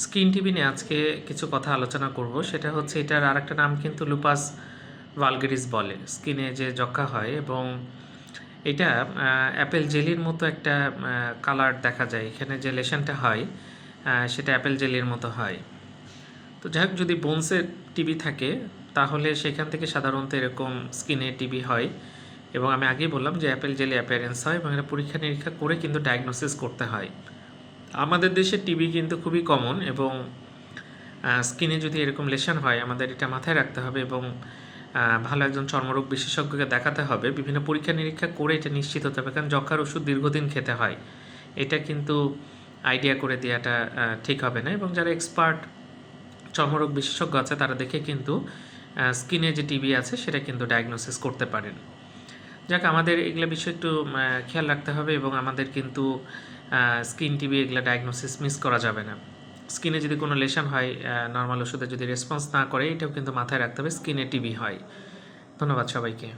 Skin TB নিয়ে আজকে কিছু কথা আলোচনা করব। সেটা হচ্ছে এটার আরেকটা নাম কিন্তু লুপাস ভালগেরিস বলে। স্কিনে যে যক্ষা হয় এবং এটা অ্যাপেল জেলির মতো একটা কালার দেখা যায়। এখানে যে লেশনটা হয় সেটা অ্যাপেল জেলির মতো হয়। তো যাই হোক, যদি বোনসের টিবি থাকে তাহলে সেখান থেকে সাধারণত এরকম স্কিনে টিবি হয়। এবং আমি আগেই বললাম যে অ্যাপেল জেলি অ্যাপিয়ারেন্স হয় এবং এটা পরীক্ষা নিরীক্ষা করে কিন্তু ডায়াগনোসিস করতে হয়। আমাদের দেশে টিবি কিন্তু খুবই কমন এবং স্কিনে যদি এরকম লেশন হয় আমাদের এটা মাথায় রাখতে হবে এবং ভালো একজন চর্মরোগ বিশেষজ্ঞকে দেখাতে হবে। বিভিন্ন পরীক্ষা নিরীক্ষা করে এটা নিশ্চিত হতে হবে, কারণ যক্ষার ওষুধ দীর্ঘদিন খেতে হয়। এটা কিন্তু আইডিয়া করে দেওয়াটা ঠিক হবে না। এবং যারা এক্সপার্ট চর্মরোগ বিশেষজ্ঞ আছে তারা দেখে কিন্তু স্কিনে যে টিবি আছে সেটা কিন্তু ডায়াগনোসিস করতে পারেন। যাক, আমাদের এগুলো বিষয় একটু খেয়াল রাখতে হবে এবং আমাদের কিন্তু স্কিন টিবি এগুলো ডায়াগনোসিস মিস করা যাবে না। স্কিনে যদি কোনো লেশন হয়, নর্মাল ওষুধে যদি রেসপন্স না করে, এটাও কিন্তু মাথায় রাখতে হবে স্কিনে টিবি হয়। ধন্যবাদ সবাইকে।